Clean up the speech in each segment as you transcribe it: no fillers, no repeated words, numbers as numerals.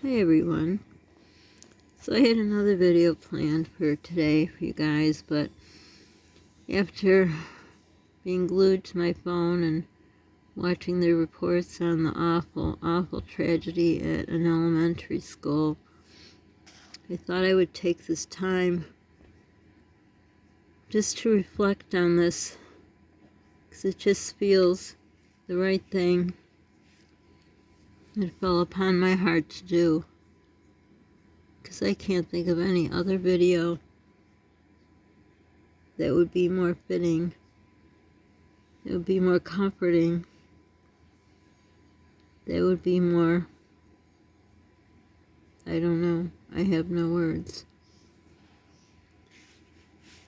Hey everyone. So I had another video planned for today for you guys, but after being glued to my phone and watching the reports on the awful tragedy at an elementary school, I thought I would take this time just to reflect on this, because it just feels the right thing. It fell upon my heart to do, because I can't think of any other video that would be more fitting. It would be more comforting. That would be more, I don't know. I have no words.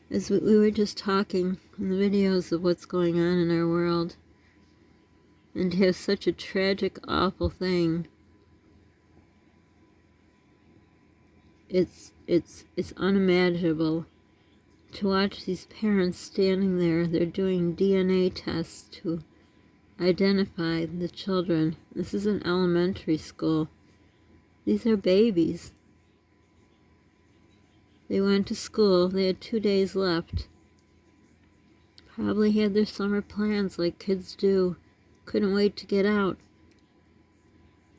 As we were just talking in the videos of what's going on in our world, and to have such a tragic, awful thing, it's unimaginable. To watch these parents standing there, they're doing DNA tests to identify the children. This is an elementary school. These are babies. They went to school. They had 2 days left. Probably had their summer plans like kids do. Couldn't wait to get out.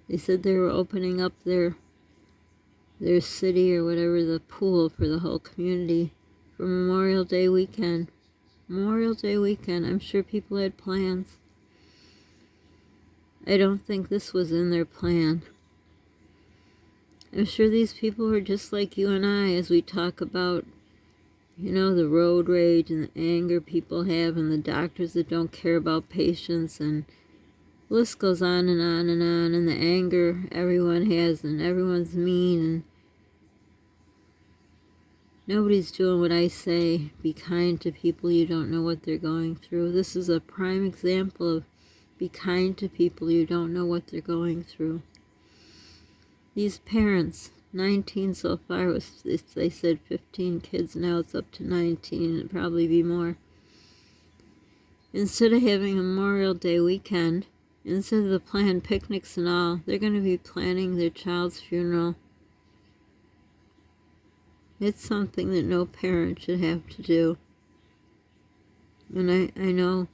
They said they were opening up their city or whatever, the pool for the whole community for Memorial Day weekend. Memorial Day weekend. I'm sure people had plans. I don't think this was in their plan. I'm sure these people were just like you and I as we talk about, the road rage and the anger people have and the doctors that don't care about patients, and the list goes on and on and on, and the anger everyone has and everyone's mean and nobody's doing what I say. Be kind to people. You don't know what they're going through. This is a prime example of be kind to people. You don't know what they're going through. These parents, 19 so far, they said 15 kids, now it's up to 19, it'll probably be more. Instead of having a Memorial Day weekend, instead of the planned picnics and all, they're going to be planning their child's funeral. It's something that no parent should have to do. And I know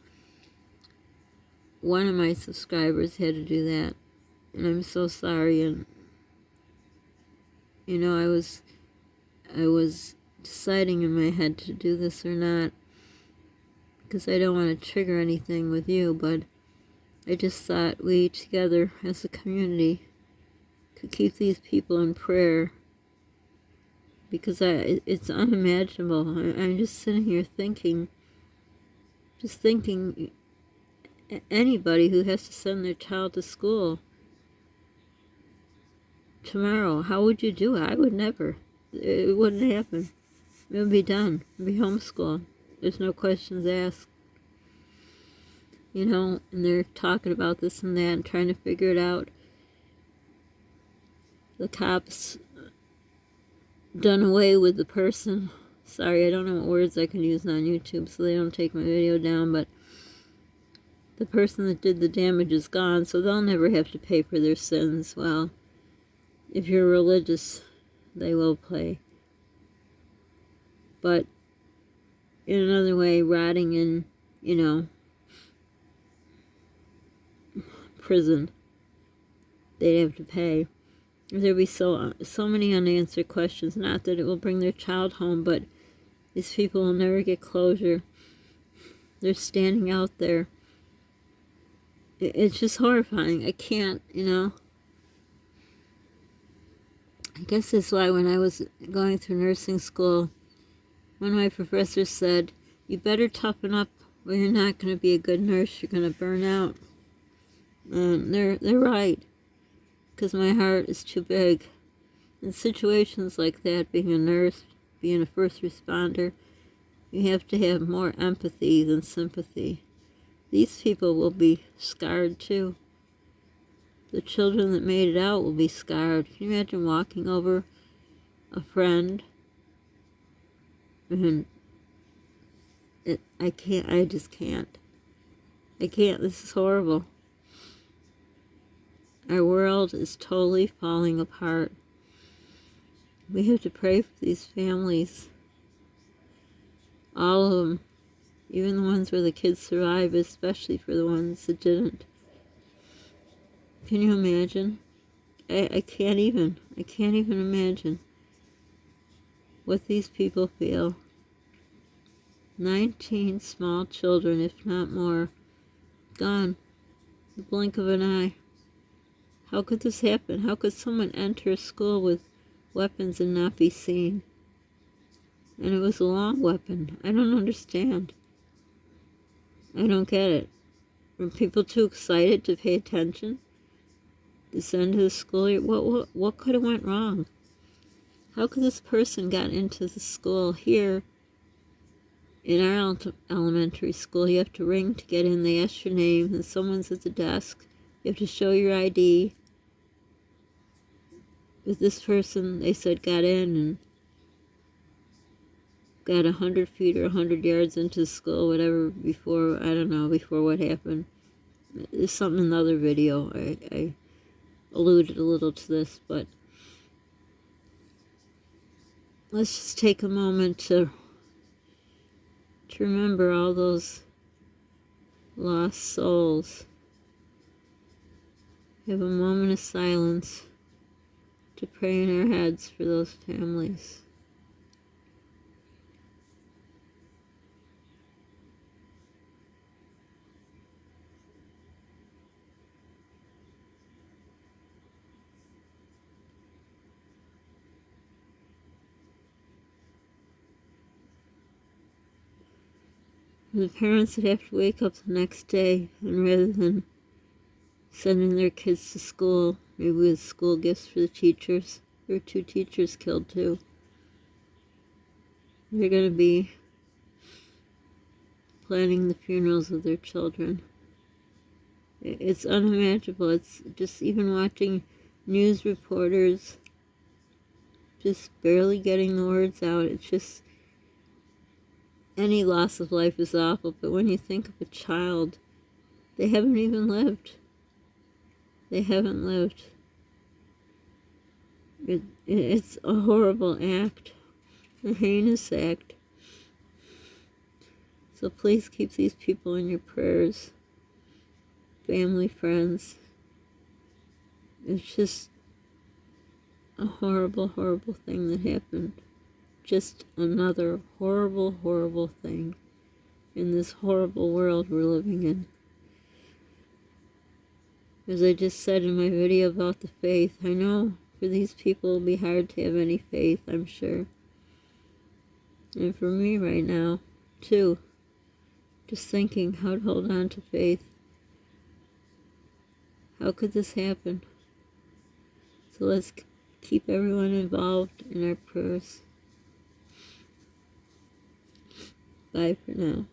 one of my subscribers had to do that, and I'm so sorry. And I was deciding in my head to do this or not, because I don't want to trigger anything with you, but I just thought we together as a community could keep these people in prayer, because it's unimaginable. I'm just sitting here thinking, anybody who has to send their child to school tomorrow, how would you do it? I would never. It wouldn't happen. It would be done. It would be homeschooled. There's no questions asked. And they're talking about this and that and trying to figure it out. The cops done away with the person. Sorry, I don't know what words I can use on YouTube so they don't take my video down, but the person that did the damage is gone, so they'll never have to pay for their sins. Well, if you're religious, they will pay. But in another way, rotting in, prison, they'd have to pay. There'd be so many unanswered questions. Not that it will bring their child home, but these people will never get closure. They're standing out there. It's just horrifying. I can't, I guess that's why when I was going through nursing school, one of my professors said, you better toughen up or you're not going to be a good nurse. You're going to burn out. And they're right, because my heart is too big. In situations like that, being a nurse, being a first responder, you have to have more empathy than sympathy. These people will be scarred too. The children that made it out will be scarred. Can you imagine walking over a friend? And I just can't. I can't. This is horrible. Our world is totally falling apart. We have to pray for these families. All of them. Even the ones where the kids survive, especially for the ones that didn't. Can you imagine? I can't even imagine what these people feel. 19 small children, if not more, gone. The blink of an eye. How could this happen? How could someone enter a school with weapons and not be seen? And it was a long weapon. I don't understand. I don't get it. Were people too excited to pay attention? To send to the school? What could have went wrong? How could this person got into the school here? In our elementary school, you have to ring to get in. They ask your name, and someone's at the desk. You have to show your ID. With this person, they said got in and got 100 feet or 100 yards into the school, whatever, before, I don't know, before what happened. There's something in the other video. I alluded a little to this, but let's just take a moment to remember all those lost souls. Have a moment of silence to pray in our heads for those families. The parents that have to wake up the next day, and rather than sending their kids to school, maybe with school gifts for the teachers, there were 2 teachers killed too. They're going to be planning the funerals of their children. It's unimaginable. It's just even watching news reporters just barely getting the words out. It's just, any loss of life is awful, but when you think of a child, they haven't even lived. They haven't lived. It's a horrible act, a heinous act. So please keep these people in your prayers, family, friends. It's just a horrible, horrible thing that happened. Just another horrible, horrible thing in this horrible world we're living in. As I just said in my video about the faith, I know for these people it'll be hard to have any faith, I'm sure. And for me right now, too. Just thinking how to hold on to faith. How could this happen? So let's keep everyone involved in our prayers. Bye for now.